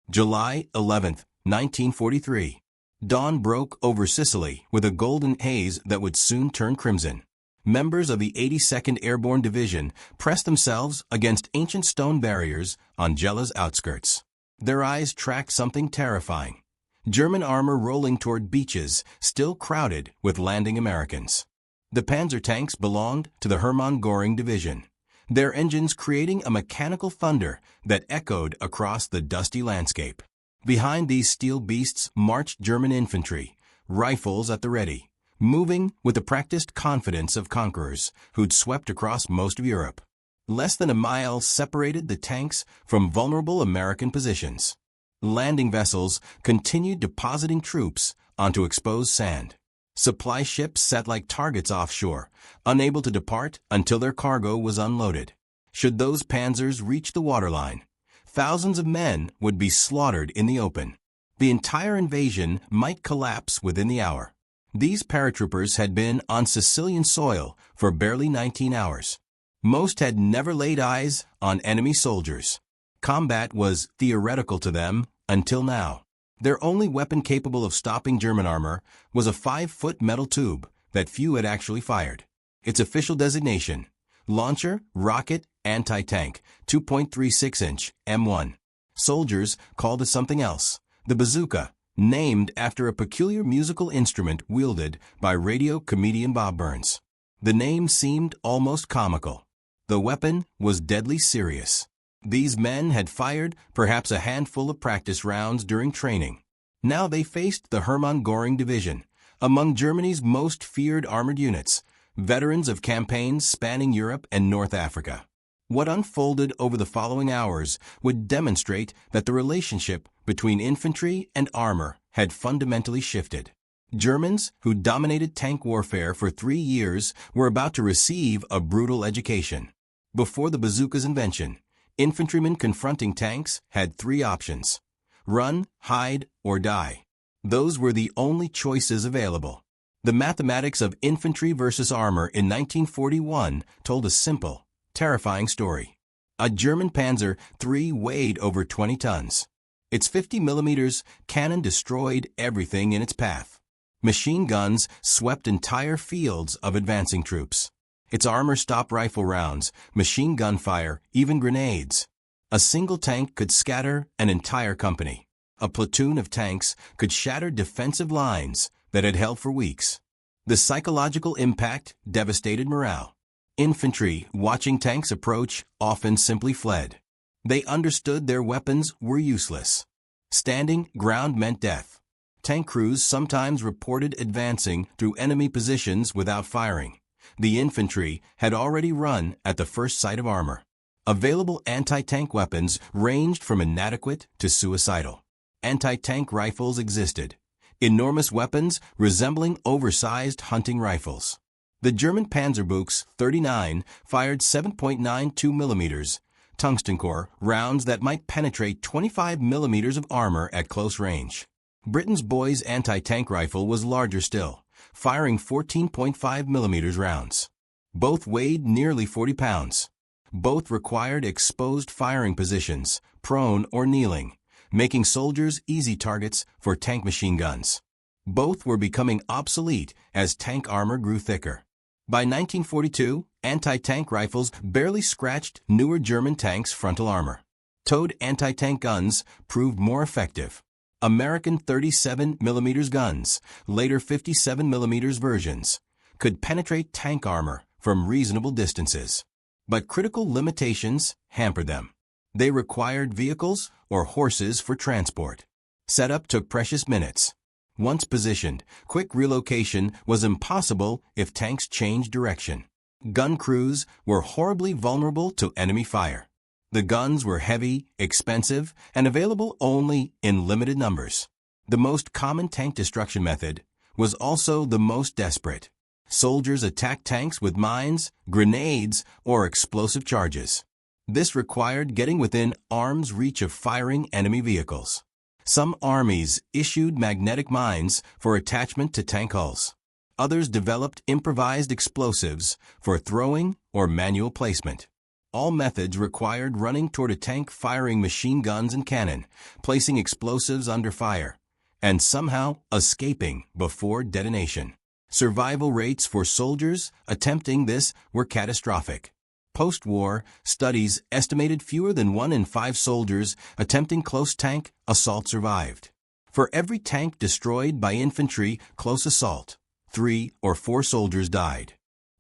July 11, 1943. Dawn broke over Sicily with a golden haze that would soon turn crimson. Members of the 82nd Airborne Division pressed themselves against ancient stone barriers on Gela's outskirts. Their eyes tracked something terrifying. German armor rolling toward beaches still crowded with landing Americans. The Panzer tanks belonged to the Hermann Göring Division, their engines creating a mechanical thunder that echoed across the dusty landscape. Behind these steel beasts marched German infantry, rifles at the ready, moving with the practiced confidence of conquerors who'd swept across most of Europe. Less than a mile separated the tanks from vulnerable American positions. Landing vessels continued depositing troops onto exposed sand. Supply ships sat like targets offshore, unable to depart until their cargo was unloaded. Should those panzers reach the waterline, thousands of men would be slaughtered in the open. The entire invasion might collapse within the hour. These paratroopers had been on Sicilian soil for barely 19 hours. Most had never laid eyes on enemy soldiers. Combat was theoretical to them until now. Their only weapon capable of stopping German armor was a 5-foot metal tube that few had actually fired. Its official designation: Launcher, Rocket, Anti-Tank, 2.36-inch, M1. Soldiers called it something else: the Bazooka, named after a peculiar musical instrument wielded by radio comedian Bob Burns. The name seemed almost comical. The weapon was deadly serious. These men had fired perhaps a handful of practice rounds during training. Now they faced the Hermann Göring Division, among Germany's most feared armored units, veterans of campaigns spanning Europe and North Africa. What unfolded over the following hours would demonstrate that the relationship between infantry and armor had fundamentally shifted. Germans, who dominated tank warfare for 3 years, were about to receive a brutal education. Before the bazooka's invention, infantrymen confronting tanks had 3 options: run, hide, or die. Those were the only choices available. The mathematics of infantry versus armor in 1941 told a simple, terrifying story. A German Panzer III weighed over 20 tons. Its 50mm cannon destroyed everything in its path. Machine guns swept entire fields of advancing troops. Its armor stopped rifle rounds, machine gun fire, even grenades. A single tank could scatter an entire company. A platoon of tanks could shatter defensive lines that had held for weeks. The psychological impact devastated morale. Infantry, watching tanks approach, often simply fled. They understood their weapons were useless. Standing ground meant death. Tank crews sometimes reported advancing through enemy positions without firing. The infantry had already run at the first sight of armor. Available anti-tank weapons ranged from inadequate to suicidal. Anti-tank rifles existed, enormous weapons resembling oversized hunting rifles. The German Panzerbuchs 39 fired 7.92mm tungsten core rounds that might penetrate 25mm of armor at close range. Britain's Boy's anti-tank rifle was larger still, firing 14.5mm rounds. Both weighed nearly 40 pounds. Both required exposed firing positions, prone or kneeling, making soldiers easy targets for tank machine guns. Both were becoming obsolete as tank armor grew thicker. By 1942, anti-tank rifles barely scratched newer German tanks' frontal armor. Towed anti-tank guns proved more effective. American 37mm guns, later 57mm versions, could penetrate tank armor from reasonable distances. But critical limitations hampered them. They required vehicles or horses for transport. Setup took precious minutes. Once positioned, quick relocation was impossible if tanks changed direction. Gun crews were horribly vulnerable to enemy fire. The guns were heavy, expensive, and available only in limited numbers. The most common tank destruction method was also the most desperate. Soldiers attacked tanks with mines, grenades, or explosive charges. This required getting within arm's reach of firing enemy vehicles. Some armies issued magnetic mines for attachment to tank hulls. Others developed improvised explosives for throwing or manual placement. All methods required running toward a tank firing machine guns and cannon, placing explosives under fire, and somehow escaping before detonation. Survival rates for soldiers attempting this were catastrophic. Post-war, studies estimated fewer than 1 in 5 soldiers attempting close tank assault survived. For every tank destroyed by infantry close assault, 3 or 4 soldiers died.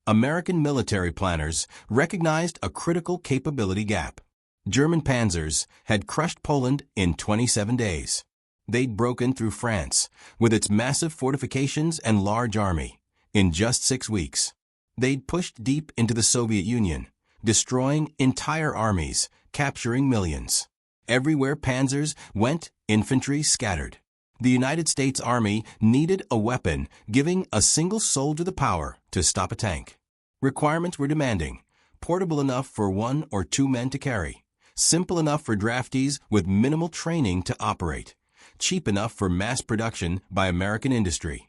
American military planners recognized a critical capability gap. German Panzers had crushed Poland in 27 days. They'd broken through France, with its massive fortifications and large army, in just 6 weeks. They'd pushed deep into the Soviet Union, destroying entire armies, capturing millions. Everywhere panzers went, infantry scattered. The United States Army needed a weapon giving a single soldier the power to stop a tank. Requirements were demanding: portable enough for 1 or 2 men to carry, simple enough for draftees with minimal training to operate, cheap enough for mass production by American industry,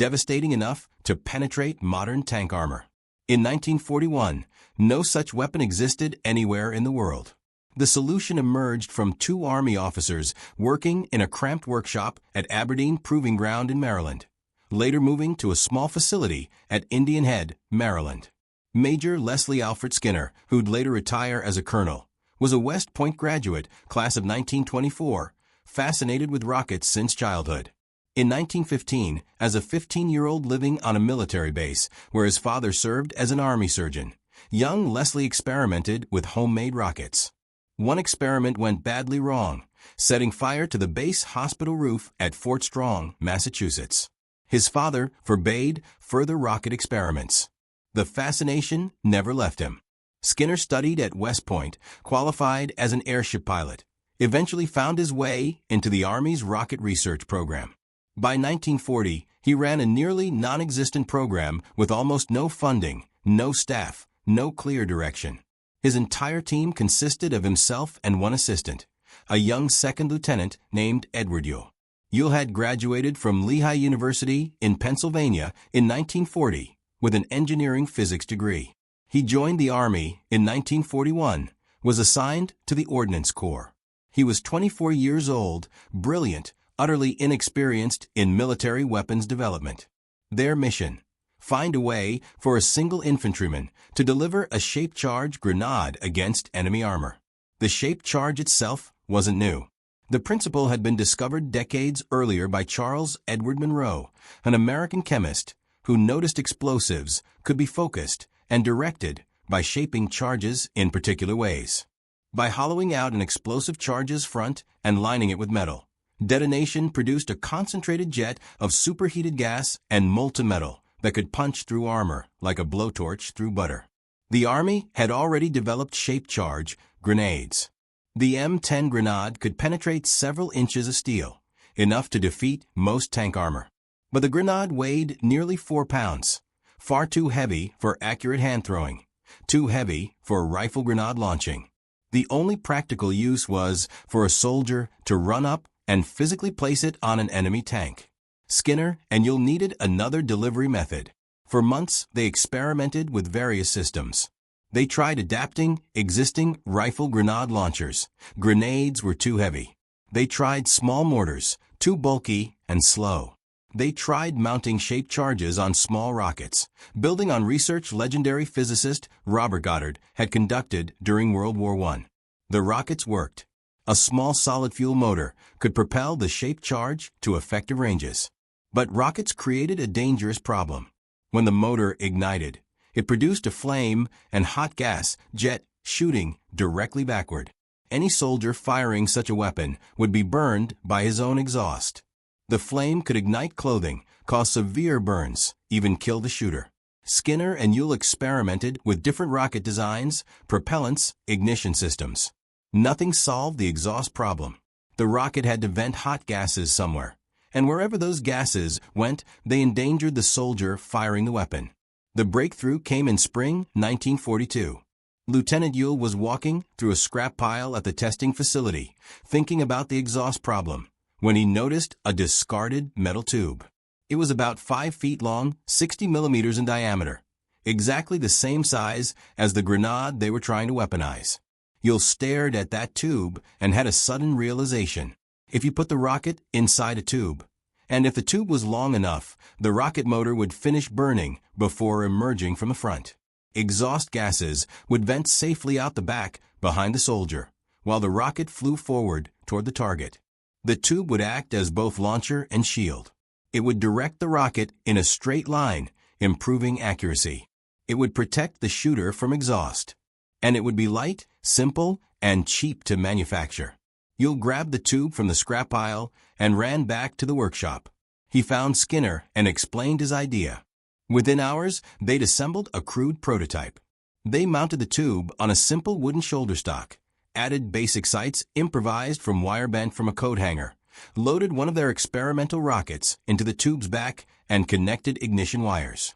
devastating enough to penetrate modern tank armor. In 1941, no such weapon existed anywhere in the world. The solution emerged from 2 Army officers working in a cramped workshop at Aberdeen Proving Ground in Maryland, later moving to a small facility at Indian Head, Maryland. Major Leslie Alfred Skinner, who'd later retire as a colonel, was a West Point graduate, class of 1924, fascinated with rockets since childhood. In 1915, as a 15-year-old living on a military base where his father served as an Army surgeon, young Leslie experimented with homemade rockets. One experiment went badly wrong, setting fire to the base hospital roof at Fort Strong, Massachusetts. His father forbade further rocket experiments. The fascination never left him. Skinner studied at West Point, qualified as an airship pilot, eventually found his way into the Army's rocket research program. By 1940, he ran a nearly non-existent program with almost no funding, no staff, no clear direction. His entire team consisted of himself and 1 assistant, a young second lieutenant named Edward Yule. Yule had graduated from Lehigh University in Pennsylvania in 1940 with an engineering physics degree. He joined the Army in 1941, was assigned to the Ordnance Corps. He was 24 years old, brilliant, utterly inexperienced in military weapons development. Their mission: find a way for a single infantryman to deliver a shaped charge grenade against enemy armor. The shaped charge itself wasn't new. The principle had been discovered decades earlier by Charles Edward Monroe, an American chemist who noticed explosives could be focused and directed by shaping charges in particular ways. By hollowing out an explosive charge's front and lining it with metal, detonation produced a concentrated jet of superheated gas and molten metal that could punch through armor like a blowtorch through butter. The Army had already developed shaped charge grenades. The M10 grenade could penetrate several inches of steel, enough to defeat most tank armor. But the grenade weighed nearly 4 pounds, far too heavy for accurate hand throwing, too heavy for rifle grenade launching. The only practical use was for a soldier to run up and physically place it on an enemy tank. Skinner and Yule needed another delivery method. For months, they experimented with various systems. They tried adapting existing rifle grenade launchers. Grenades were too heavy. They tried small mortars, too bulky and slow. They tried mounting shaped charges on small rockets, building on research legendary physicist Robert Goddard had conducted during World War I. The rockets worked. A small solid fuel motor could propel the shaped charge to effective ranges. But rockets created a dangerous problem. When the motor ignited, it produced a flame and hot gas jet shooting directly backward. Any soldier firing such a weapon would be burned by his own exhaust. The flame could ignite clothing, cause severe burns, even kill the shooter. Skinner and Yule experimented with different rocket designs, propellants, ignition systems. Nothing solved the exhaust problem. The rocket had to vent hot gases somewhere, and wherever those gases went, they endangered the soldier firing the weapon. The breakthrough came in spring 1942. Lieutenant Yule was walking through a scrap pile at the testing facility, thinking about the exhaust problem, when he noticed a discarded metal tube. It was about 5 feet long, 60 millimeters in diameter. exactly the same size as the grenade they were trying to weaponize. Yul stared at that tube and had a sudden realization. If you put the rocket inside a tube, and if the tube was long enough, the rocket motor would finish burning before emerging from the front. Exhaust gases would vent safely out the back behind the soldier, while the rocket flew forward toward the target. The tube would act as both launcher and shield. It would direct the rocket in a straight line, improving accuracy. It would protect the shooter from exhaust. And it would be light, simple, and cheap to manufacture. Yul grabbed the tube from the scrap pile and ran back to the workshop. He found Skinner and explained his idea. Within hours, they'd assembled a crude prototype. They mounted the tube on a simple wooden shoulder stock, added basic sights improvised from wire bent from a coat hanger, loaded one of their experimental rockets into the tube's back, and connected ignition wires.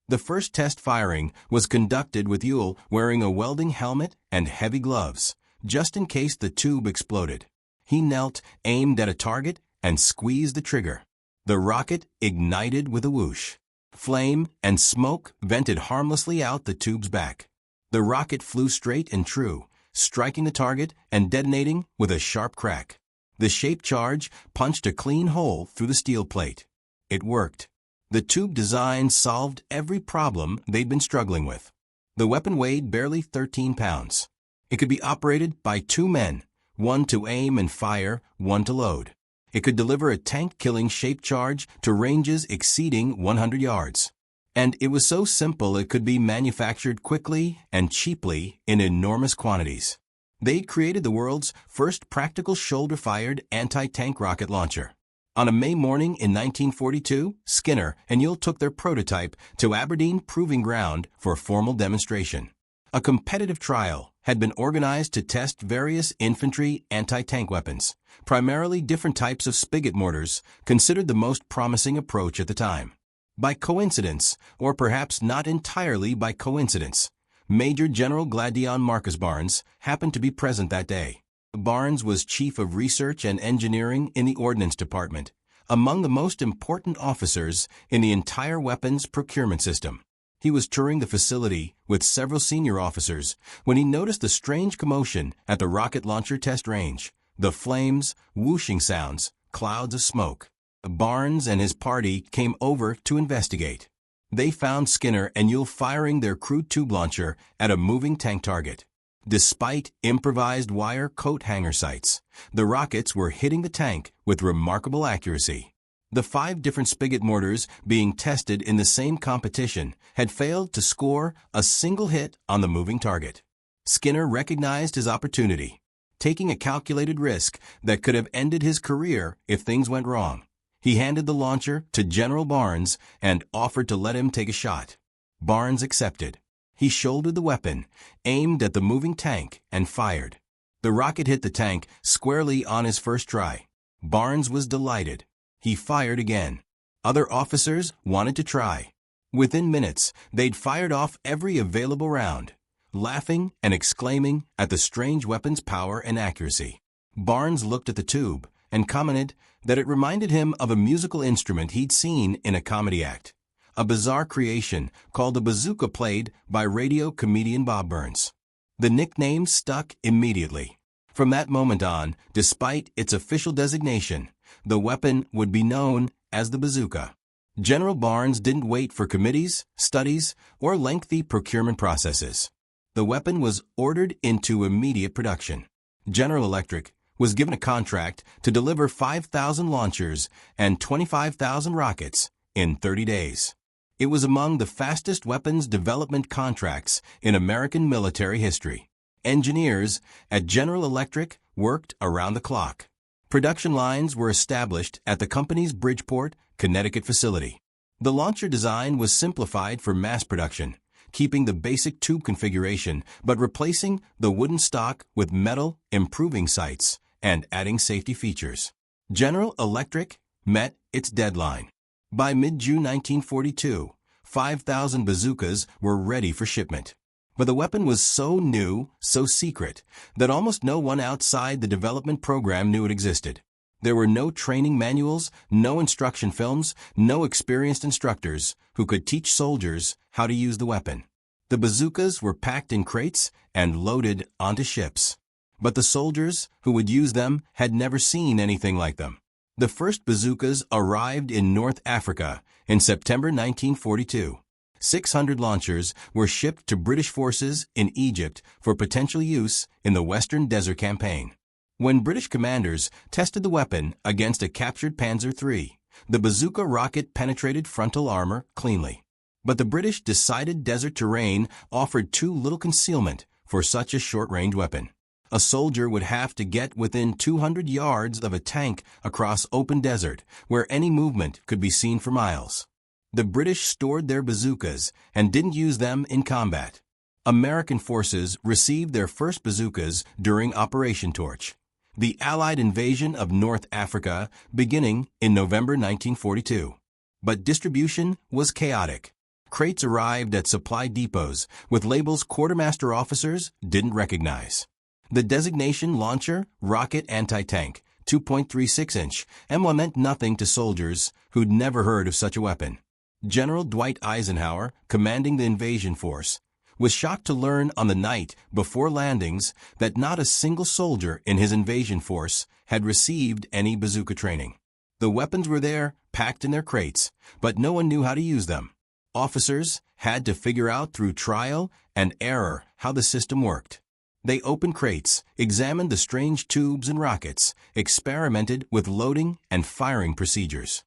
The first test firing was conducted with Yul wearing a welding helmet and heavy gloves, just in case the tube exploded. He knelt, aimed at a target, and squeezed the trigger. The rocket ignited with a whoosh. Flame and smoke vented harmlessly out the tube's back. The rocket flew straight and true, striking the target and detonating with a sharp crack. The shaped charge punched a clean hole through the steel plate. It worked. The tube design solved every problem they'd been struggling with. The weapon weighed barely 13 pounds. It could be operated by 2 men, one to aim and fire, one to load. It could deliver a tank-killing shaped charge to ranges exceeding 100 yards. And it was so simple it could be manufactured quickly and cheaply in enormous quantities. They created the world's first practical shoulder-fired anti-tank rocket launcher. On a May morning in 1942, Skinner and Yul took their prototype to Aberdeen Proving Ground for formal demonstration. A competitive trial had been organized to test various infantry anti-tank weapons, primarily different types of spigot mortars, considered the most promising approach at the time. By coincidence, or perhaps not entirely by coincidence, Major General Gladion Marcus Barnes happened to be present that day. Barnes was Chief of Research and Engineering in the Ordnance Department, among the most important officers in the entire weapons procurement system. He was touring the facility with several senior officers when he noticed the strange commotion at the rocket launcher test range. The flames, whooshing sounds, clouds of smoke. Barnes and his party came over to investigate. They found Skinner and Yul firing their crude tube launcher at a moving tank target. Despite improvised wire coat hanger sights, the rockets were hitting the tank with remarkable accuracy. The 5 different spigot mortars being tested in the same competition had failed to score a single hit on the moving target. Skinner recognized his opportunity, taking a calculated risk that could have ended his career if things went wrong. He handed the launcher to General Barnes and offered to let him take a shot. Barnes accepted. He shouldered the weapon, aimed at the moving tank, and fired. The rocket hit the tank squarely on his first try. Barnes was delighted. He fired again. Other officers wanted to try. Within minutes, they'd fired off every available round, laughing and exclaiming at the strange weapon's power and accuracy. Barnes looked at the tube and commented that it reminded him of a musical instrument he'd seen in a comedy act, a bizarre creation called a bazooka played by radio comedian Bob Burns. The nickname stuck immediately. From that moment on, despite its official designation, the weapon would be known as the bazooka. General Barnes didn't wait for committees, studies, or lengthy procurement processes. The weapon was ordered into immediate production. General Electric was given a contract to deliver 5,000 launchers and 25,000 rockets in 30 days. It was among the fastest weapons development contracts in American military history. Engineers at General Electric worked around the clock. Production lines were established at the company's Bridgeport, Connecticut facility. The launcher design was simplified for mass production, keeping the basic tube configuration but replacing the wooden stock with metal, improving sights, and adding safety features. General Electric met its deadline. By mid-June 1942, 5,000 bazookas were ready for shipment. But the weapon was so new, so secret, that almost no one outside the development program knew it existed. There were no training manuals, no instruction films, no experienced instructors who could teach soldiers how to use the weapon. The bazookas were packed in crates and loaded onto ships. But the soldiers who would use them had never seen anything like them. The first bazookas arrived in North Africa in September 1942. 600 launchers were shipped to British forces in Egypt for potential use in the Western Desert Campaign. When British commanders tested the weapon against a captured Panzer III, the bazooka rocket penetrated frontal armor cleanly. But the British decided desert terrain offered too little concealment for such a short-range weapon. A soldier would have to get within 200 yards of a tank across open desert, where any movement could be seen for miles. The British stored their bazookas and didn't use them in combat. American forces received their first bazookas during Operation Torch, the Allied invasion of North Africa beginning in November 1942. But distribution was chaotic. Crates arrived at supply depots with labels quartermaster officers didn't recognize. The designation Launcher Rocket Anti-Tank 2.36-inch M1 meant nothing to soldiers who'd never heard of such a weapon. General Dwight Eisenhower, commanding the invasion force, was shocked to learn on the night before landings that not a single soldier in his invasion force had received any bazooka training. The weapons were there, packed in their crates, but no one knew how to use them. Officers had to figure out through trial and error how the system worked. They opened crates, examined the strange tubes and rockets, experimented with loading and firing procedures.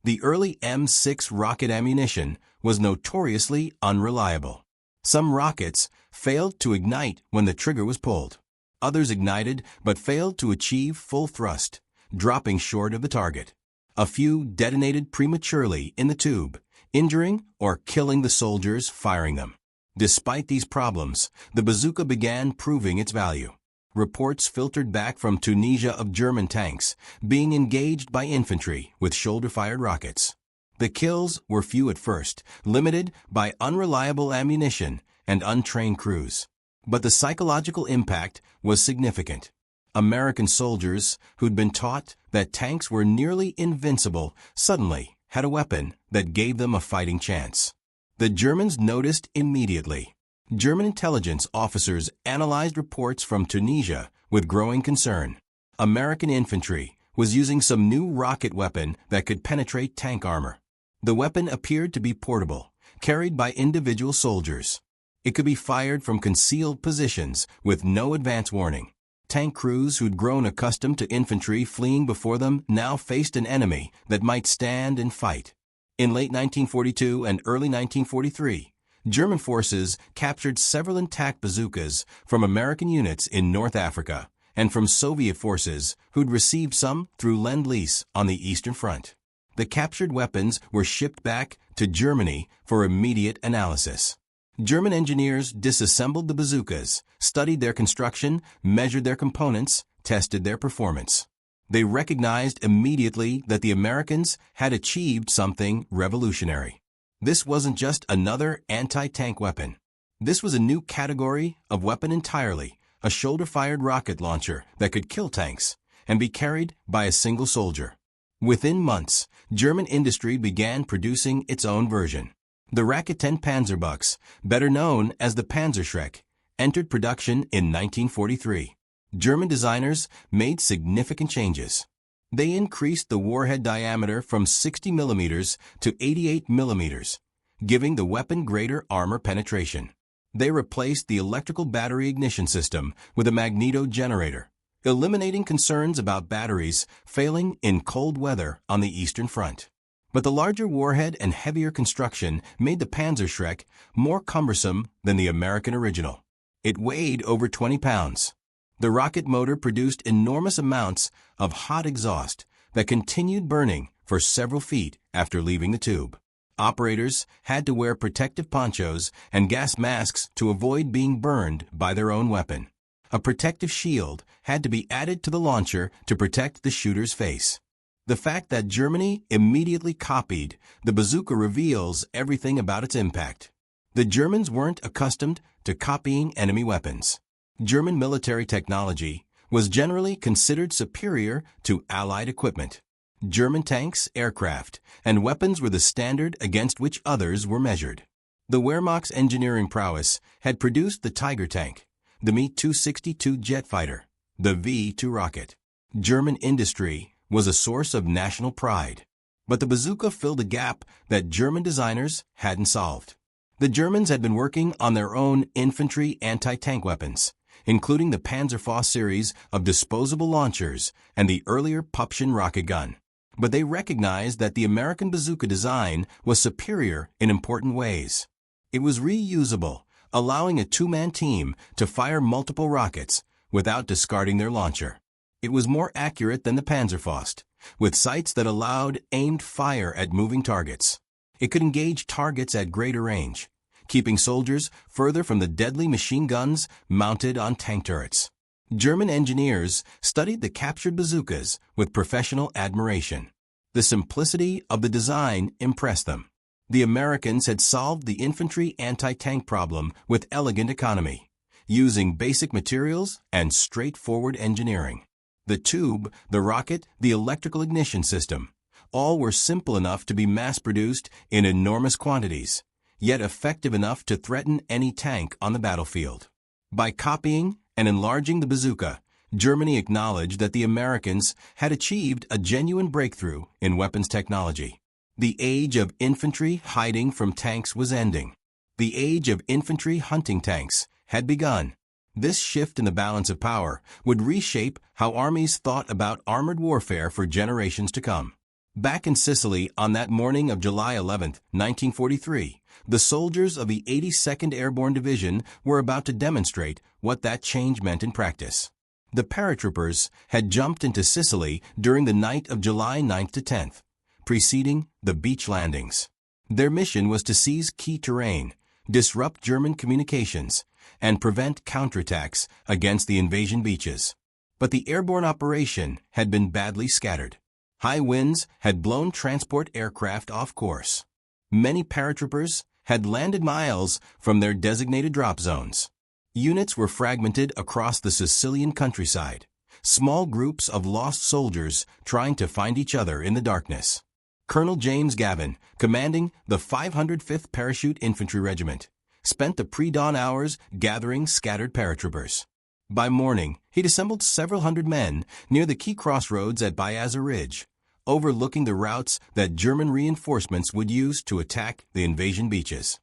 The early M6 rocket ammunition was notoriously unreliable. Some rockets failed to ignite when the trigger was pulled. Others ignited but failed to achieve full thrust, dropping short of the target. A few detonated prematurely in the tube, injuring or killing the soldiers firing them. Despite these problems, the bazooka began proving its value. Reports filtered back from Tunisia of German tanks being engaged by infantry with shoulder-fired rockets. The kills were few at first, limited by unreliable ammunition and untrained crews. But the psychological impact was significant. American soldiers who'd been taught that tanks were nearly invincible suddenly had a weapon that gave them a fighting chance. The Germans noticed immediately. German intelligence officers analyzed reports from Tunisia with growing concern. American infantry was using some new rocket weapon that could penetrate tank armor. The weapon appeared to be portable, carried by individual soldiers. It could be fired from concealed positions with no advance warning. Tank crews who'd grown accustomed to infantry fleeing before them now faced an enemy that might stand and fight. In late 1942 and early 1943, German forces captured several intact bazookas from American units in North Africa and from Soviet forces who'd received some through Lend-Lease on the Eastern Front. The captured weapons were shipped back to Germany for immediate analysis. German engineers disassembled the bazookas, studied their construction, measured their components, tested their performance. They recognized immediately that the Americans had achieved something revolutionary. This wasn't just another anti-tank weapon. This was a new category of weapon entirely, a shoulder-fired rocket launcher that could kill tanks and be carried by a single soldier. Within months, German industry began producing its own version. The Rocket 10 Panzerbuks, better known as the Panzerschreck, entered production in 1943. German designers made significant changes. They increased the warhead diameter from 60 millimeters to 88 millimeters, giving the weapon greater armor penetration. They replaced the electrical battery ignition system with a magneto generator, eliminating concerns about batteries failing in cold weather on the Eastern Front. But the larger warhead and heavier construction made the Panzerschreck more cumbersome than the American original. It weighed over 20 pounds. The rocket motor produced enormous amounts of hot exhaust that continued burning for several feet after leaving the tube. Operators had to wear protective ponchos and gas masks to avoid being burned by their own weapon. A protective shield had to be added to the launcher to protect the shooter's face. The fact that Germany immediately copied the bazooka reveals everything about its impact. The Germans weren't accustomed to copying enemy weapons. German military technology was generally considered superior to Allied equipment. German tanks, aircraft, and weapons were the standard against which others were measured. The Wehrmacht's engineering prowess had produced the Tiger tank, the Me-262 jet fighter, the V-2 rocket. German industry was a source of national pride. But the bazooka filled a gap that German designers hadn't solved. The Germans had been working on their own infantry anti-tank weapons, including the Panzerfaust series of disposable launchers and the earlier Pupschen rocket gun. But they recognized that the American bazooka design was superior in important ways. It was reusable, allowing a two-man team to fire multiple rockets without discarding their launcher. It was more accurate than the Panzerfaust, with sights that allowed aimed fire at moving targets. It could engage targets at greater range, keeping soldiers further from the deadly machine guns mounted on tank turrets. German engineers studied the captured bazookas with professional admiration. The simplicity of the design impressed them. The Americans had solved the infantry anti-tank problem with elegant economy, using basic materials and straightforward engineering. The tube, the rocket, the electrical ignition system, all were simple enough to be mass-produced in enormous quantities, yet effective enough to threaten any tank on the battlefield. By copying and enlarging the bazooka, Germany acknowledged that the Americans had achieved a genuine breakthrough in weapons technology. The age of infantry hiding from tanks was ending. The age of infantry hunting tanks had begun. This shift in the balance of power would reshape how armies thought about armored warfare for generations to come. Back in Sicily on that morning of July 11, 1943, the soldiers of the 82nd Airborne Division were about to demonstrate what that change meant in practice. The paratroopers had jumped into Sicily during the night of July 9th to 10th, preceding the beach landings. Their mission was to seize key terrain, disrupt German communications, and prevent counterattacks against the invasion beaches. But the airborne operation had been badly scattered. High winds had blown transport aircraft off course. Many paratroopers had landed miles from their designated drop zones. Units were fragmented across the Sicilian countryside, small groups of lost soldiers trying to find each other in the darkness. Colonel James Gavin, commanding the 505th Parachute Infantry Regiment, spent the pre-dawn hours gathering scattered paratroopers. By morning, he'd assembled several hundred men near the key crossroads at Bazooka Ridge, overlooking the routes that German reinforcements would use to attack the invasion beaches.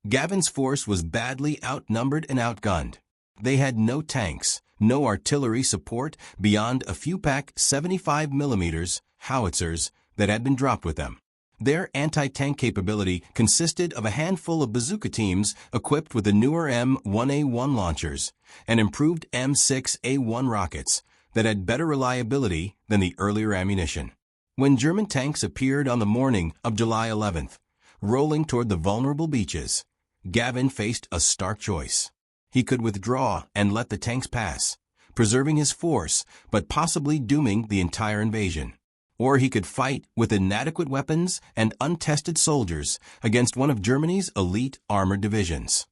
Gavin's force was badly outnumbered and outgunned. They had no tanks, no artillery support beyond a few pack 75mm howitzers that had been dropped with them. Their anti-tank capability consisted of a handful of bazooka teams equipped with the newer M1A1 launchers and improved M6A1 rockets that had better reliability than the earlier ammunition. When German tanks appeared on the morning of July 11th, rolling toward the vulnerable beaches, Gavin faced a stark choice. He could withdraw and let the tanks pass, preserving his force but possibly dooming the entire invasion. Or he could fight with inadequate weapons and untested soldiers against one of Germany's elite armored divisions.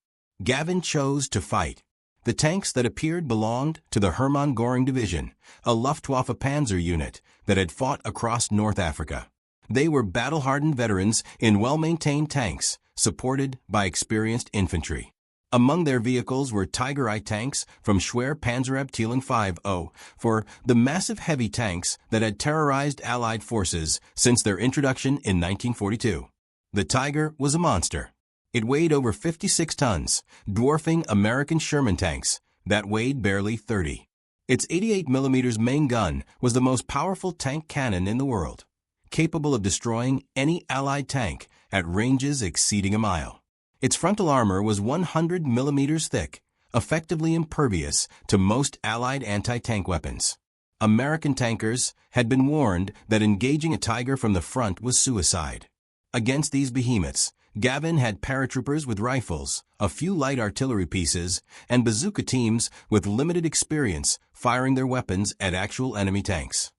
Gavin chose to fight. The tanks that appeared belonged to the Hermann Göring Division, a Luftwaffe Panzer unit that had fought across North Africa. They were battle-hardened veterans in well-maintained tanks, supported by experienced infantry. Among their vehicles were Tiger I tanks from Schwer Panzerabteilung 5.0 for the massive heavy tanks that had terrorized Allied forces since their introduction in 1942. The Tiger was a monster. It weighed over 56 tons, dwarfing American Sherman tanks that weighed barely 30. Its 88mm main gun was the most powerful tank cannon in the world, capable of destroying any Allied tank at ranges exceeding a mile. Its frontal armor was 100mm thick, effectively impervious to most Allied anti-tank weapons. American tankers had been warned that engaging a Tiger from the front was suicide. Against these behemoths, Gavin had paratroopers with rifles, a few light artillery pieces, and bazooka teams with limited experience firing their weapons at actual enemy tanks.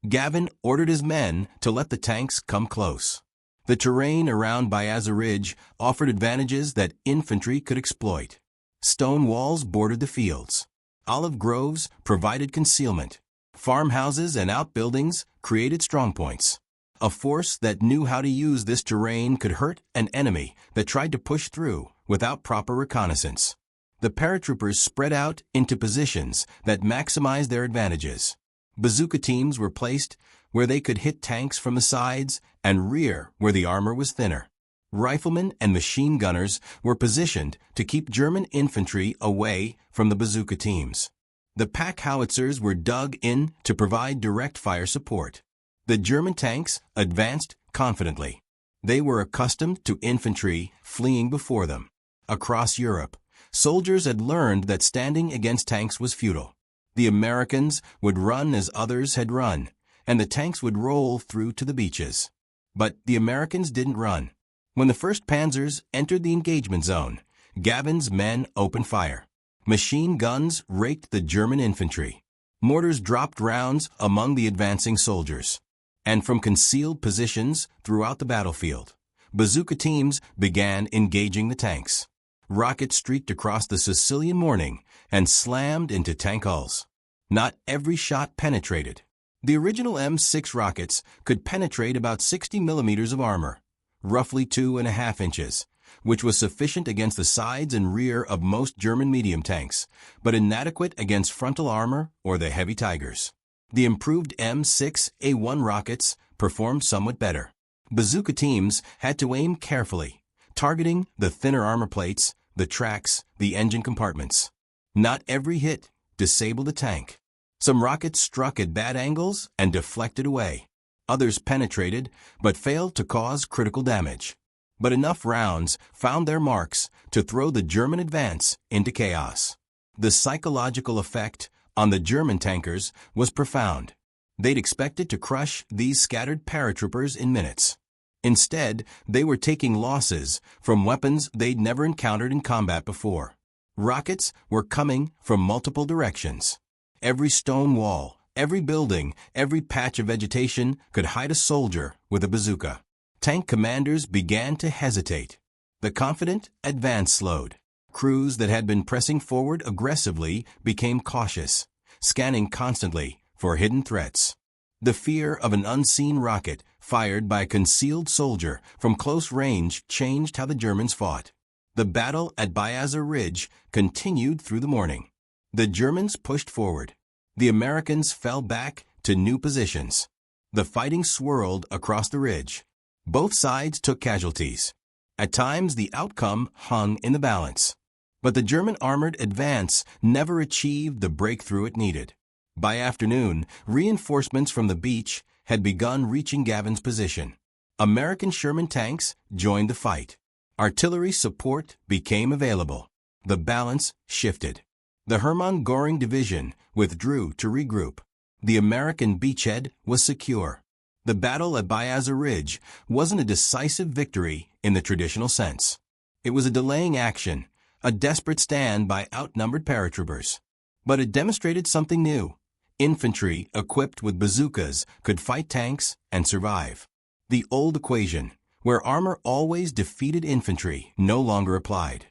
Gavin ordered his men to let the tanks come close. The terrain around Bazooka Ridge offered advantages that infantry could exploit. Stone walls bordered the fields. Olive groves provided concealment. Farmhouses and outbuildings created strongpoints. A force that knew how to use this terrain could hurt an enemy that tried to push through without proper reconnaissance. The paratroopers spread out into positions that maximized their advantages. Bazooka teams were placed where they could hit tanks from the sides and rear where the armor was thinner. Riflemen and machine gunners were positioned to keep German infantry away from the bazooka teams. The pack howitzers were dug in to provide direct fire support. The German tanks advanced confidently. They were accustomed to infantry fleeing before them. Across Europe, soldiers had learned that standing against tanks was futile. The Americans would run as others had run, and the tanks would roll through to the beaches. But the Americans didn't run. When the first panzers entered the engagement zone, Gavin's men opened fire. Machine guns raked the German infantry. Mortars dropped rounds among the advancing soldiers. And from concealed positions throughout the battlefield, bazooka teams began engaging the tanks. Rockets streaked across the Sicilian morning and slammed into tank hulls. Not every shot penetrated. The original M6 rockets could penetrate about 60 millimeters of armor, roughly 2.5 inches, which was sufficient against the sides and rear of most German medium tanks, but inadequate against frontal armor or the heavy Tigers. The improved M6A1 rockets performed somewhat better. Bazooka teams had to aim carefully, targeting the thinner armor plates, the tracks, the engine compartments. Not every hit disabled a tank. Some rockets struck at bad angles and deflected away. Others penetrated but failed to cause critical damage. But enough rounds found their marks to throw the German advance into chaos. The psychological effect on the German tankers was profound. They'd expected to crush these scattered paratroopers in minutes. Instead, they were taking losses from weapons they'd never encountered in combat before. Rockets were coming from multiple directions. Every stone wall, every building, every patch of vegetation could hide a soldier with a bazooka. Tank commanders began to hesitate. The confident advance slowed. Crews that had been pressing forward aggressively became cautious, scanning constantly for hidden threats. The fear of an unseen rocket fired by a concealed soldier from close range changed how the Germans fought. The battle at Bazooka Ridge continued through the morning. The Germans pushed forward. The Americans fell back to new positions. The fighting swirled across the ridge. Both sides took casualties. At times, the outcome hung in the balance. But the German armored advance never achieved the breakthrough it needed. By afternoon, reinforcements from the beach had begun reaching Gavin's position. American Sherman tanks joined the fight. Artillery support became available. The balance shifted. The Hermann Göring division withdrew to regroup. The American beachhead was secure. The battle at Bazooka Ridge wasn't a decisive victory in the traditional sense. It was a delaying action, a desperate stand by outnumbered paratroopers. But it demonstrated something new. Infantry equipped with bazookas could fight tanks and survive. The old equation, where armor always defeated infantry, no longer applied.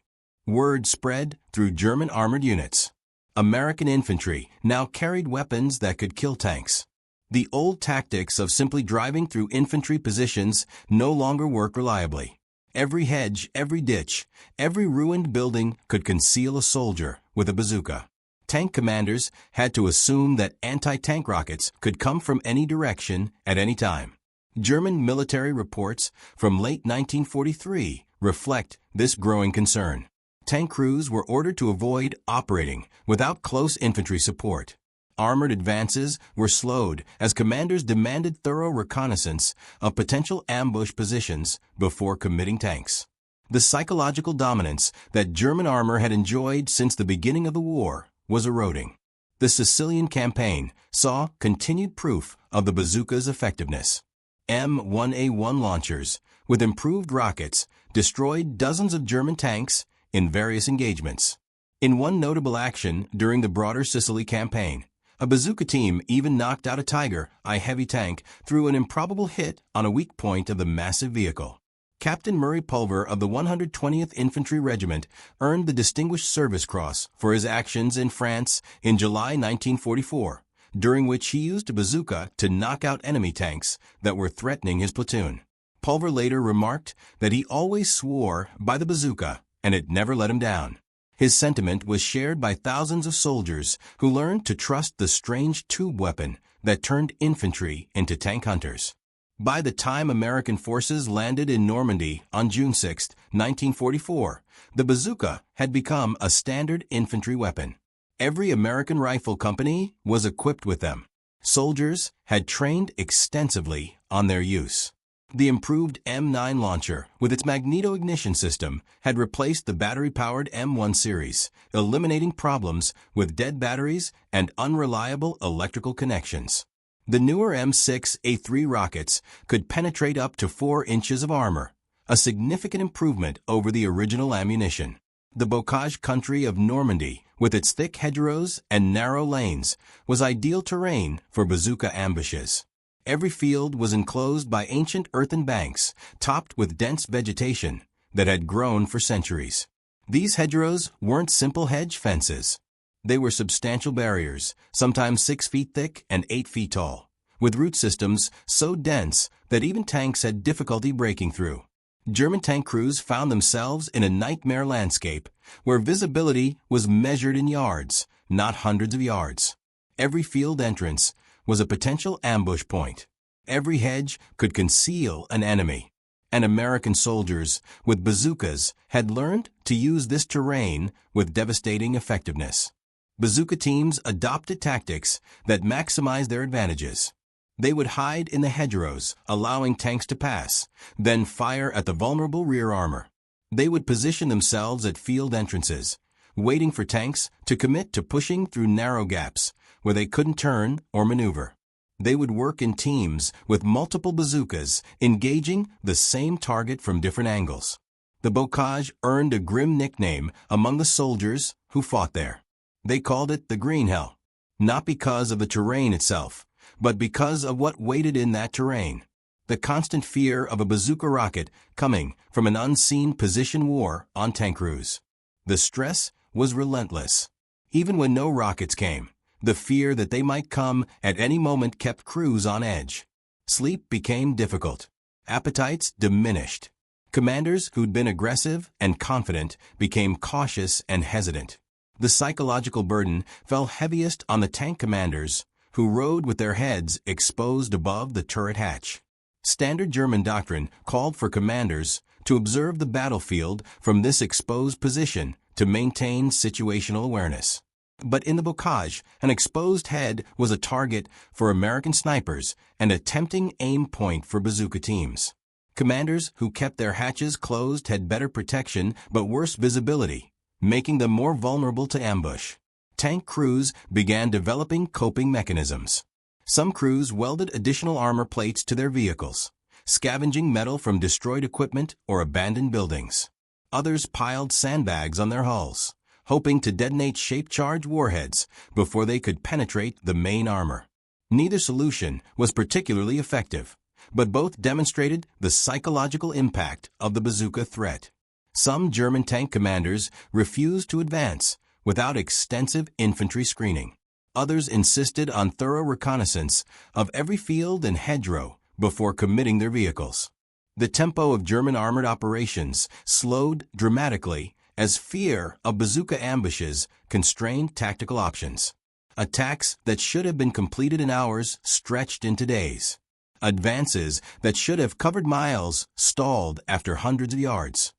Word spread through German armored units. American infantry now carried weapons that could kill tanks. The old tactics of simply driving through infantry positions no longer work reliably. Every hedge, every ditch, every ruined building could conceal a soldier with a bazooka. Tank commanders had to assume that anti-tank rockets could come from any direction at any time. German military reports from late 1943 reflect this growing concern. Tank crews were ordered to avoid operating without close infantry support. Armored advances were slowed as commanders demanded thorough reconnaissance of potential ambush positions before committing tanks. The psychological dominance that German armor had enjoyed since the beginning of the war was eroding. The Sicilian campaign saw continued proof of the bazooka's effectiveness. M1A1 launchers, with improved rockets, destroyed dozens of German tanks in various engagements. In one notable action during the broader Sicily campaign, a bazooka team even knocked out a Tiger, a heavy tank, through an improbable hit on a weak point of the massive vehicle. Captain Murray Pulver of the 120th Infantry Regiment earned the Distinguished Service Cross for his actions in France in July 1944, during which he used a bazooka to knock out enemy tanks that were threatening his platoon. Pulver later remarked that he always swore by the bazooka, and it never let him down. His sentiment was shared by thousands of soldiers who learned to trust the strange tube weapon that turned infantry into tank hunters. By the time American forces landed in Normandy on June 6, 1944, the bazooka had become a standard infantry weapon. Every American rifle company was equipped with them. Soldiers had trained extensively on their use. The improved M9 launcher, with its magneto-ignition system, had replaced the battery-powered M1 series, eliminating problems with dead batteries and unreliable electrical connections. The newer M6A3 rockets could penetrate up to 4 inches of armor, a significant improvement over the original ammunition. The bocage country of Normandy, with its thick hedgerows and narrow lanes, was ideal terrain for bazooka ambushes. Every field was enclosed by ancient earthen banks, topped with dense vegetation that had grown for centuries. These hedgerows weren't simple hedge fences. They were substantial barriers, sometimes 6 feet thick and 8 feet tall, with root systems so dense that even tanks had difficulty breaking through. German tank crews found themselves in a nightmare landscape where visibility was measured in yards, not hundreds of yards. Every field entrance was a potential ambush point. Every hedge could conceal an enemy. And American soldiers with bazookas had learned to use this terrain with devastating effectiveness. Bazooka teams adopted tactics that maximized their advantages. They would hide in the hedgerows, allowing tanks to pass, then fire at the vulnerable rear armor. They would position themselves at field entrances, waiting for tanks to commit to pushing through narrow gaps where they couldn't turn or maneuver. They would work in teams with multiple bazookas, engaging the same target from different angles. The bocage earned a grim nickname among the soldiers who fought there. They called it the Green Hell, not because of the terrain itself, but because of what waited in that terrain. The constant fear of a bazooka rocket coming from an unseen position war on tank crews. The stress was relentless. Even when no rockets came, the fear that they might come at any moment kept crews on edge. Sleep became difficult. Appetites diminished. Commanders who'd been aggressive and confident became cautious and hesitant. The psychological burden fell heaviest on the tank commanders who rode with their heads exposed above the turret hatch. Standard German doctrine called for commanders to observe the battlefield from this exposed position to maintain situational awareness. But in the bocage, an exposed head was a target for American snipers and a tempting aim point for bazooka teams. Commanders who kept their hatches closed had better protection but worse visibility, making them more vulnerable to ambush. Tank crews began developing coping mechanisms. Some crews welded additional armor plates to their vehicles, scavenging metal from destroyed equipment or abandoned buildings. Others piled sandbags on their hulls, hoping to detonate shape-charge warheads before they could penetrate the main armor. Neither solution was particularly effective, but both demonstrated the psychological impact of the bazooka threat. Some German tank commanders refused to advance without extensive infantry screening. Others insisted on thorough reconnaissance of every field and hedgerow before committing their vehicles. The tempo of German armored operations slowed dramatically as fear of bazooka ambushes constrained tactical options. Attacks that should have been completed in hours stretched into days. Advances that should have covered miles stalled after hundreds of yards.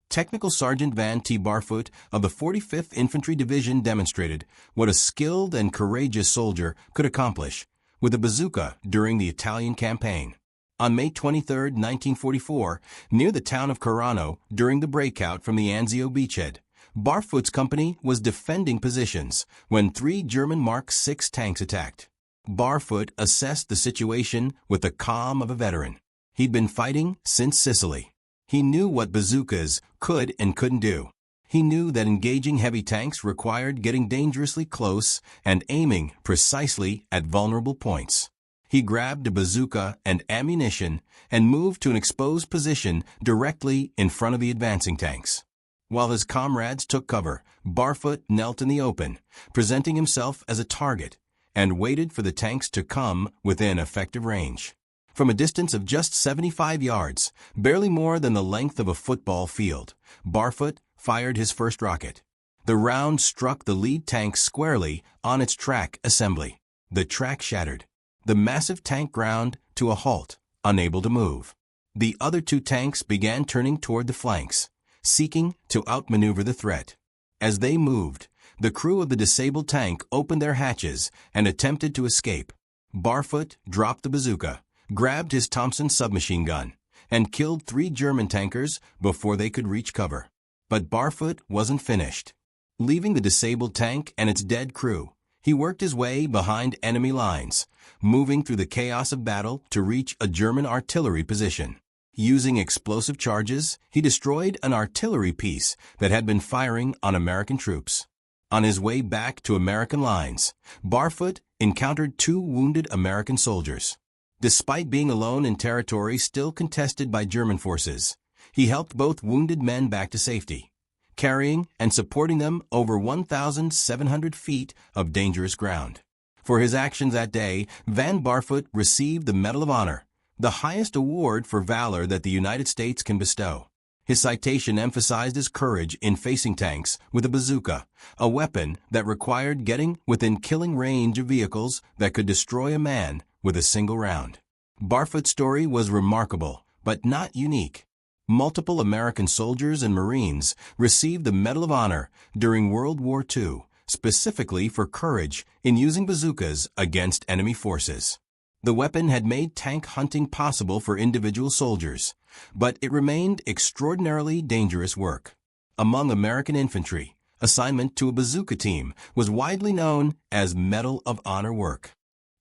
Technical Sergeant Van T. Barfoot of the 45th Infantry Division demonstrated what a skilled and courageous soldier could accomplish with a bazooka during the Italian campaign. On May 23, 1944, near the town of Carano, during the breakout from the Anzio beachhead, Barfoot's company was defending positions when 3 German Mark VI tanks attacked. Barfoot assessed the situation with the calm of a veteran. He'd been fighting since Sicily. He knew what bazookas could and couldn't do. He knew that engaging heavy tanks required getting dangerously close and aiming precisely at vulnerable points. He grabbed a bazooka and ammunition and moved to an exposed position directly in front of the advancing tanks. While his comrades took cover, Barfoot knelt in the open, presenting himself as a target, and waited for the tanks to come within effective range. From a distance of just 75 yards, barely more than the length of a football field, Barfoot fired his first rocket. The round struck the lead tank squarely on its track assembly. The track shattered. The massive tank ground to a halt, unable to move. The other two tanks began turning toward the flanks, seeking to outmaneuver the threat. As they moved, the crew of the disabled tank opened their hatches and attempted to escape. Barfoot dropped the bazooka, grabbed his Thompson submachine gun, and killed 3 German tankers before they could reach cover. But Barfoot wasn't finished. Leaving the disabled tank and its dead crew, he worked his way behind enemy lines, moving through the chaos of battle to reach a German artillery position. Using explosive charges, he destroyed an artillery piece that had been firing on American troops. On his way back to American lines, Barfoot encountered 2 wounded American soldiers. Despite being alone in territory still contested by German forces, he helped both wounded men back to safety, carrying and supporting them over 1,700 feet of dangerous ground. For his actions that day, Van Barfoot received the Medal of Honor, the highest award for valor that the United States can bestow. His citation emphasized his courage in facing tanks with a bazooka, a weapon that required getting within killing range of vehicles that could destroy a man with a single round. Barfoot's story was remarkable, but not unique. Multiple American soldiers and Marines received the Medal of Honor during World War II, specifically for courage in using bazookas against enemy forces. The weapon had made tank hunting possible for individual soldiers, but it remained extraordinarily dangerous work. Among American infantry, assignment to a bazooka team was widely known as Medal of Honor work.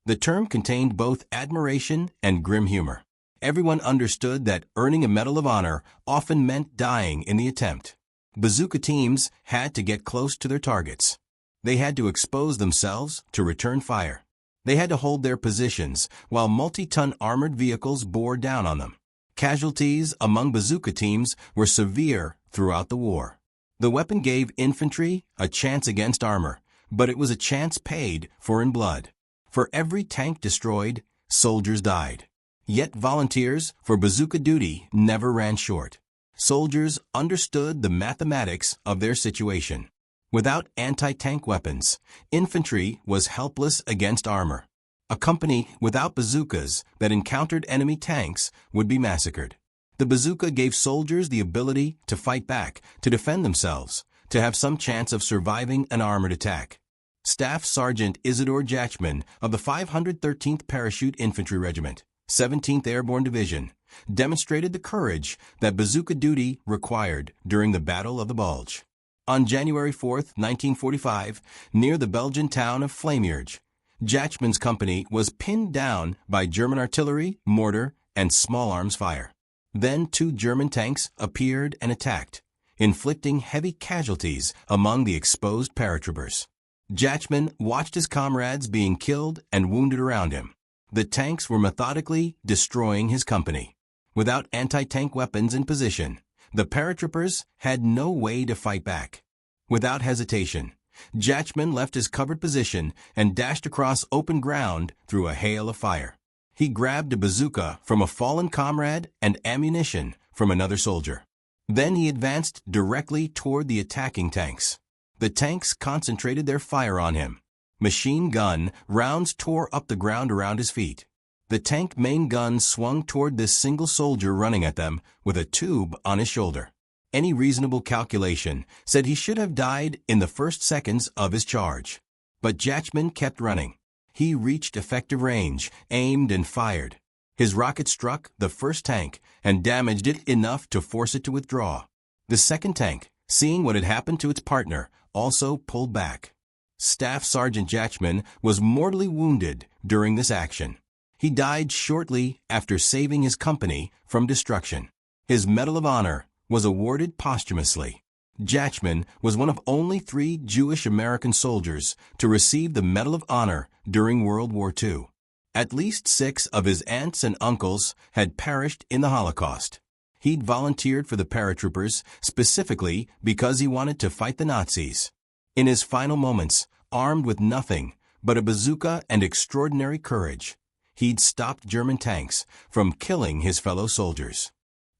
The term contained both admiration and grim humor. Everyone understood that earning a Medal of Honor often meant dying in the attempt. Bazooka teams had to get close to their targets. They had to expose themselves to return fire. They had to hold their positions while multi-ton armored vehicles bore down on them. Casualties among bazooka teams were severe throughout the war. The weapon gave infantry a chance against armor, but it was a chance paid for in blood. For every tank destroyed, soldiers died. Yet volunteers for bazooka duty never ran short. Soldiers understood the mathematics of their situation. Without anti-tank weapons, infantry was helpless against armor. A company without bazookas that encountered enemy tanks would be massacred. The bazooka gave soldiers the ability to fight back, to defend themselves, to have some chance of surviving an armored attack. Staff Sergeant Isidore Jachman of the 513th Parachute Infantry Regiment, 17th Airborne Division, demonstrated the courage that bazooka duty required during the Battle of the Bulge. On January 4, 1945, near the Belgian town of Flamierge, Jachman's company was pinned down by German artillery, mortar, and small arms fire. Then 2 German tanks appeared and attacked, inflicting heavy casualties among the exposed paratroopers. Jachman watched his comrades being killed and wounded around him. The tanks were methodically destroying his company. Without anti-tank weapons in position, the paratroopers had no way to fight back. Without hesitation, Jachman left his covered position and dashed across open ground through a hail of fire. He grabbed a bazooka from a fallen comrade and ammunition from another soldier. Then he advanced directly toward the attacking tanks. The tanks concentrated their fire on him. Machine gun rounds tore up the ground around his feet. The tank main gun swung toward this single soldier running at them with a tube on his shoulder. Any reasonable calculation said he should have died in the first seconds of his charge. But Jachman kept running. He reached effective range, aimed and fired. His rocket struck the first tank and damaged it enough to force it to withdraw. The second tank, seeing what had happened to its partner, also pulled back. Staff Sergeant Jachman was mortally wounded during this action. He died shortly after saving his company from destruction. His Medal of Honor was awarded posthumously. Jachman was one of only 3 Jewish American soldiers to receive the Medal of Honor during World War II. At least 6 of his aunts and uncles had perished in the Holocaust. He'd volunteered for the paratroopers specifically because he wanted to fight the Nazis. In his final moments, armed with nothing but a bazooka and extraordinary courage, he'd stopped German tanks from killing his fellow soldiers.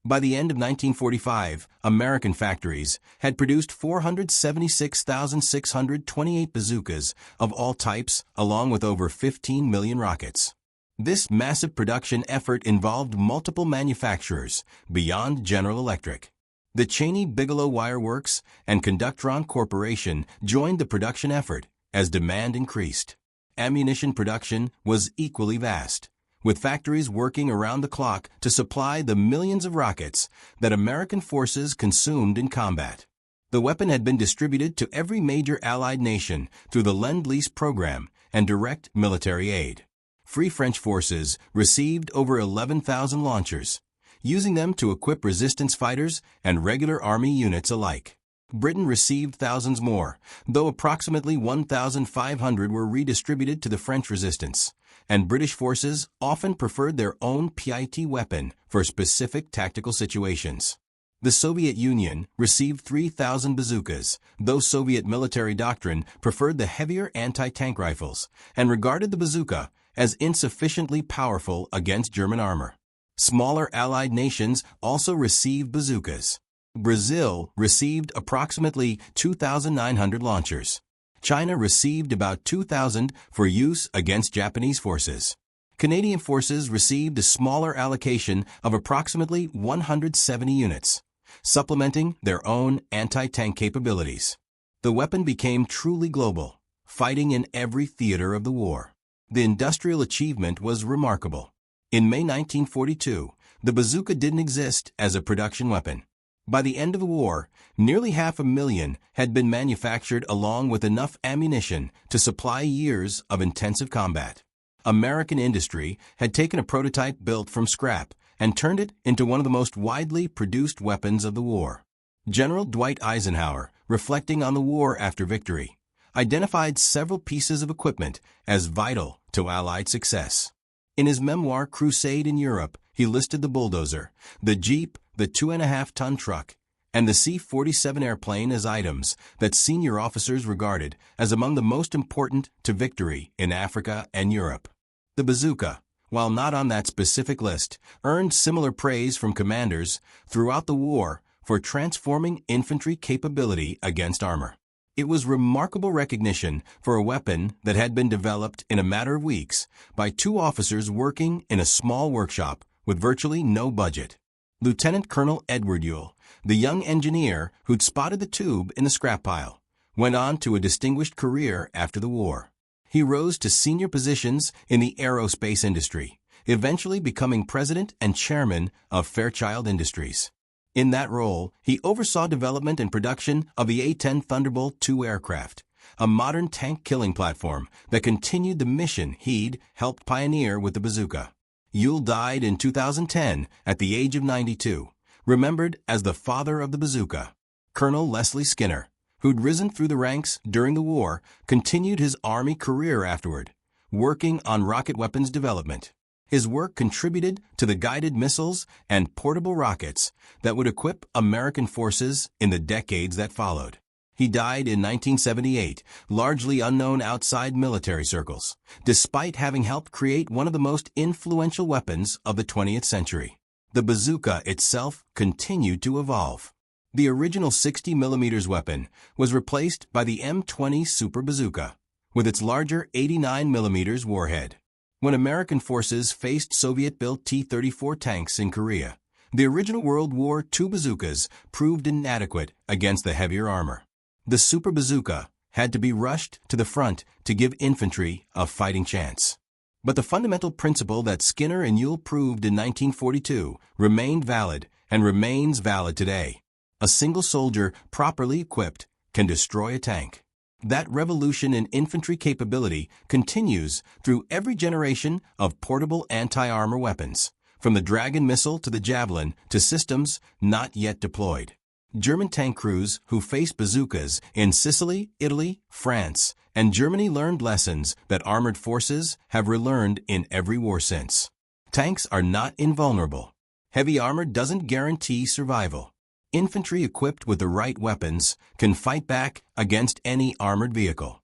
By the end of 1945, American factories had produced 476,628 bazookas of all types, along with over 15 million rockets. This massive production effort involved multiple manufacturers beyond General Electric. The Cheney-Bigelow Wire Works and Conductron Corporation joined the production effort as demand increased. Ammunition production was equally vast, with factories working around the clock to supply the millions of rockets that American forces consumed in combat. The weapon had been distributed to every major Allied nation through the Lend-Lease program and direct military aid. Free French forces received over 11,000 launchers, using them to equip resistance fighters and regular army units alike. Britain received thousands more, though approximately 1,500 were redistributed to the French resistance, and British forces often preferred their own PIT weapon for specific tactical situations. The Soviet Union received 3,000 bazookas, though Soviet military doctrine preferred the heavier anti-tank rifles and regarded the bazooka as insufficiently powerful against German armor. Smaller Allied nations also received bazookas. Brazil received approximately 2,900 launchers. China received about 2,000 for use against Japanese forces. Canadian forces received a smaller allocation of approximately 170 units, supplementing their own anti-tank capabilities. The weapon became truly global, fighting in every theater of the war. The industrial achievement was remarkable. In May 1942, the bazooka didn't exist as a production weapon. By the end of the war, nearly 500,000 had been manufactured along with enough ammunition to supply years of intensive combat. American industry had taken a prototype built from scrap and turned it into one of the most widely produced weapons of the war. General Dwight Eisenhower, reflecting on the war after victory, identified several pieces of equipment as vital to Allied success. In his memoir Crusade in Europe, he listed the bulldozer, the Jeep, the 2.5-ton truck, and the C-47 airplane as items that senior officers regarded as among the most important to victory in Africa and Europe. The bazooka, while not on that specific list, earned similar praise from commanders throughout the war for transforming infantry capability against armor. It was remarkable recognition for a weapon that had been developed in a matter of weeks by 2 officers working in a small workshop with virtually no budget. Lieutenant Colonel Edward Ewell, the young engineer who'd spotted the tube in the scrap pile, went on to a distinguished career after the war. He rose to senior positions in the aerospace industry, eventually becoming president and chairman of Fairchild Industries. In that role, he oversaw development and production of the A-10 Thunderbolt II aircraft, a modern tank-killing platform that continued the mission he'd helped pioneer with the bazooka. Ewell died in 2010 at the age of 92, remembered as the father of the bazooka. Colonel Leslie Skinner, who'd risen through the ranks during the war, continued his Army career afterward, working on rocket weapons development. His work contributed to the guided missiles and portable rockets that would equip American forces in the decades that followed. He died in 1978, largely unknown outside military circles, despite having helped create one of the most influential weapons of the 20th century. The bazooka itself continued to evolve. The original 60mm weapon was replaced by the M20 Super Bazooka, with its larger 89mm warhead. When American forces faced Soviet-built T-34 tanks in Korea, the original World War II bazookas proved inadequate against the heavier armor. The Super Bazooka had to be rushed to the front to give infantry a fighting chance. But the fundamental principle that Skinner and Ewell proved in 1942 remained valid and remains valid today. A single soldier, properly equipped, can destroy a tank. That revolution in infantry capability continues through every generation of portable anti-armor weapons, from the Dragon missile to the Javelin to systems not yet deployed. German tank crews who faced bazookas in Sicily, Italy, France, and Germany learned lessons that armored forces have relearned in every war since. Tanks are not invulnerable. Heavy armor doesn't guarantee survival. Infantry equipped with the right weapons can fight back against any armored vehicle.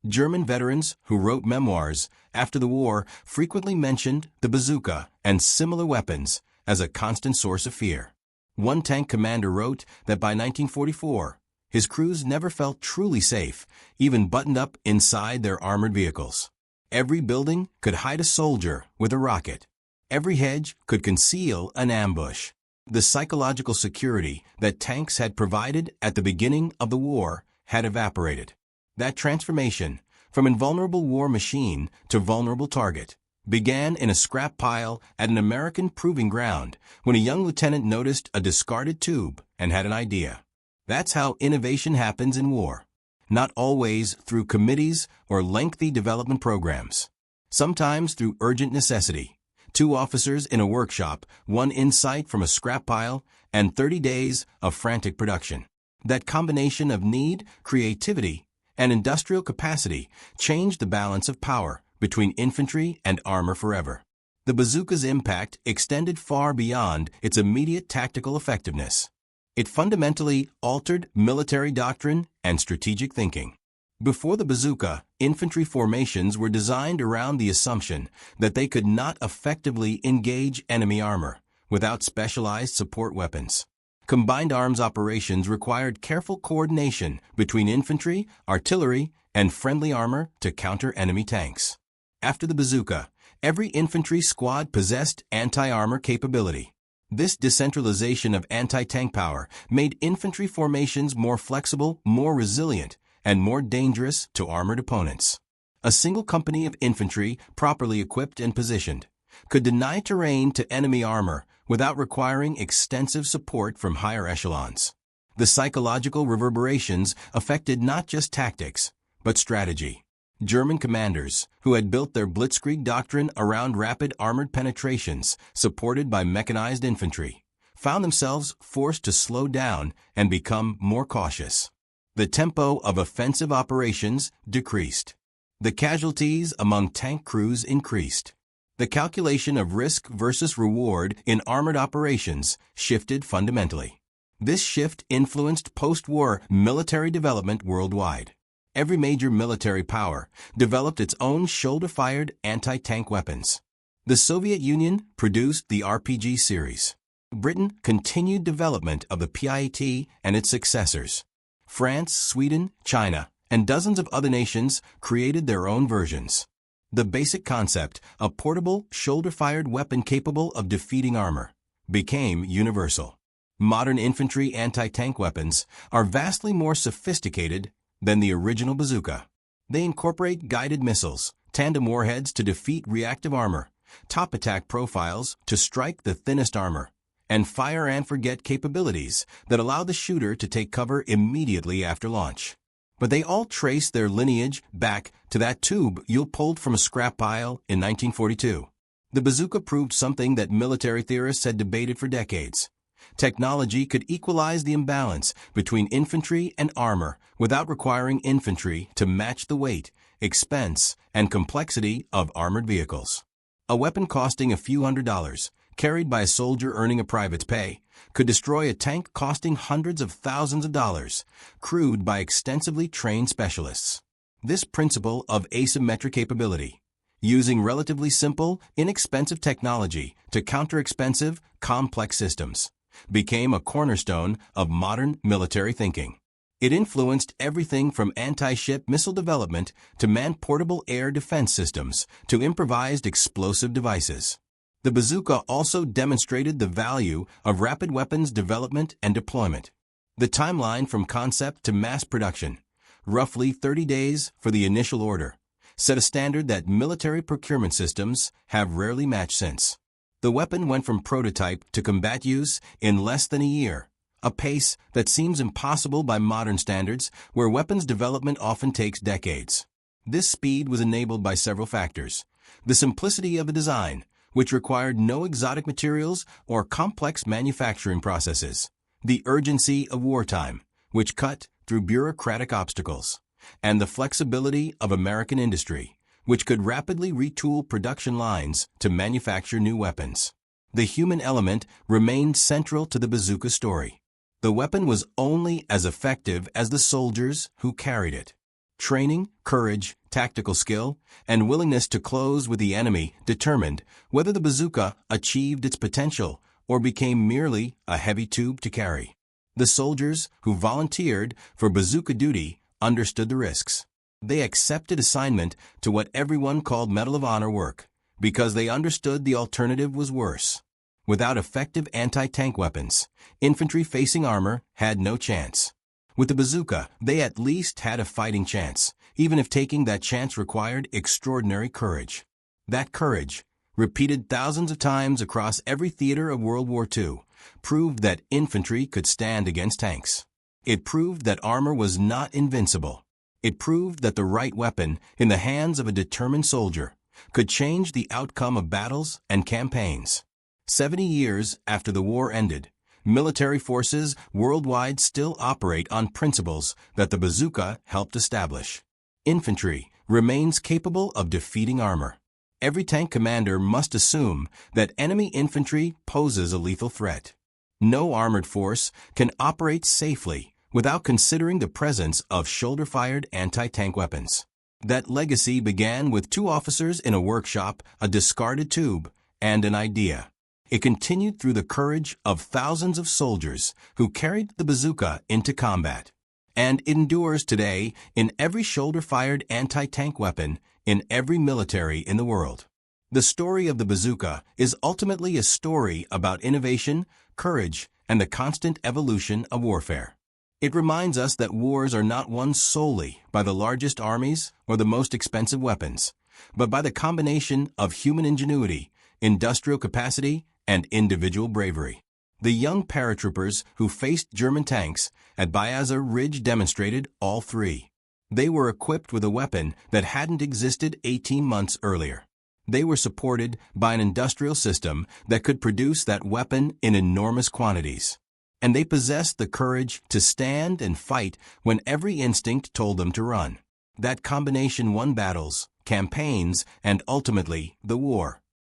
German veterans who wrote memoirs after the war frequently mentioned the bazooka and similar weapons as a constant source of fear. One tank commander wrote that by 1944, his crews never felt truly safe, even buttoned up inside their armored vehicles. Every building could hide a soldier with a rocket. Every hedge could conceal an ambush. The psychological security that tanks had provided at the beginning of the war had evaporated. That transformation, from invulnerable war machine to vulnerable target, began in a scrap pile at an American proving ground when a young lieutenant noticed a discarded tube and had an idea. That's how innovation happens in war. Not always through committees or lengthy development programs. Sometimes through urgent necessity. 2 officers in a workshop, 1 insight from a scrap pile, and 30 days of frantic production. That combination of need, creativity, and industrial capacity changed the balance of power between infantry and armor forever. The bazooka's impact extended far beyond its immediate tactical effectiveness. It fundamentally altered military doctrine and strategic thinking. Before the bazooka, infantry formations were designed around the assumption that they could not effectively engage enemy armor without specialized support weapons. Combined arms operations required careful coordination between infantry, artillery, and friendly armor to counter enemy tanks. After the bazooka, every infantry squad possessed anti-armor capability. This decentralization of anti-tank power made infantry formations more flexible, more resilient, and more dangerous to armored opponents. A single company of infantry, properly equipped and positioned, could deny terrain to enemy armor without requiring extensive support from higher echelons. The psychological reverberations affected not just tactics, but strategy. German commanders, who had built their blitzkrieg doctrine around rapid armored penetrations supported by mechanized infantry, found themselves forced to slow down and become more cautious. The tempo of offensive operations decreased. The casualties among tank crews increased. The calculation of risk versus reward in armored operations shifted fundamentally. This shift influenced post-war military development worldwide. Every major military power developed its own shoulder-fired anti-tank weapons. The Soviet Union produced the RPG series. Britain continued development of the PIAT and its successors. France, Sweden, China, and dozens of other nations created their own versions. The basic concept, a portable, shoulder-fired weapon capable of defeating armor, became universal. Modern infantry anti-tank weapons are vastly more sophisticated than the original bazooka. They incorporate guided missiles, tandem warheads to defeat reactive armor, top attack profiles to strike the thinnest armor, and fire-and-forget capabilities that allow the shooter to take cover immediately after launch. But they all trace their lineage back to that tube you pulled from a scrap pile in 1942. The bazooka proved something that military theorists had debated for decades. Technology could equalize the imbalance between infantry and armor without requiring infantry to match the weight, expense, and complexity of armored vehicles. A weapon costing a few $100s, carried by a soldier earning a private's pay, could destroy a tank costing hundreds of thousands of dollars, crewed by extensively trained specialists. This principle of asymmetric capability, using relatively simple, inexpensive technology to counter expensive, complex systems, became a cornerstone of modern military thinking. It influenced everything from anti-ship missile development to man-portable air defense systems to improvised explosive devices. The bazooka also demonstrated the value of rapid weapons development and deployment. The timeline from concept to mass production, roughly 30 days for the initial order, set a standard that military procurement systems have rarely matched since. The weapon went from prototype to combat use in less than a year, a pace that seems impossible by modern standards where weapons development often takes decades. This speed was enabled by several factors. The simplicity of the design, which required no exotic materials or complex manufacturing processes, the urgency of wartime, which cut through bureaucratic obstacles, and the flexibility of American industry, which could rapidly retool production lines to manufacture new weapons. The human element remained central to the bazooka story. The weapon was only as effective as the soldiers who carried it. Training, courage, tactical skill, and willingness to close with the enemy determined whether the bazooka achieved its potential or became merely a heavy tube to carry. The soldiers who volunteered for bazooka duty understood the risks. They accepted assignment to what everyone called Medal of Honor work because they understood the alternative was worse. Without effective anti-tank weapons, infantry facing armor had no chance. With the bazooka, they at least had a fighting chance, even if taking that chance required extraordinary courage. That courage, repeated thousands of times across every theater of World War II, proved that infantry could stand against tanks. It proved that armor was not invincible. It proved that the right weapon, in the hands of a determined soldier, could change the outcome of battles and campaigns. 70 years after the war ended, military forces worldwide still operate on principles that the bazooka helped establish. Infantry remains capable of defeating armor. Every tank commander must assume that enemy infantry poses a lethal threat. No armored force can operate safely without considering the presence of shoulder-fired anti-tank weapons. That legacy began with 2 officers in a workshop, a discarded tube, and an idea. It continued through the courage of thousands of soldiers who carried the bazooka into combat. And it endures today in every shoulder-fired anti-tank weapon in every military in the world. The story of the bazooka is ultimately a story about innovation, courage, and the constant evolution of warfare. It reminds us that wars are not won solely by the largest armies or the most expensive weapons, but by the combination of human ingenuity, industrial capacity, and individual bravery. The young paratroopers who faced German tanks at Bazooka Ridge demonstrated all 3. They were equipped with a weapon that hadn't existed 18 months earlier. They were supported by an industrial system that could produce that weapon in enormous quantities. And they possessed the courage to stand and fight when every instinct told them to run. That combination won battles, campaigns, and ultimately the war.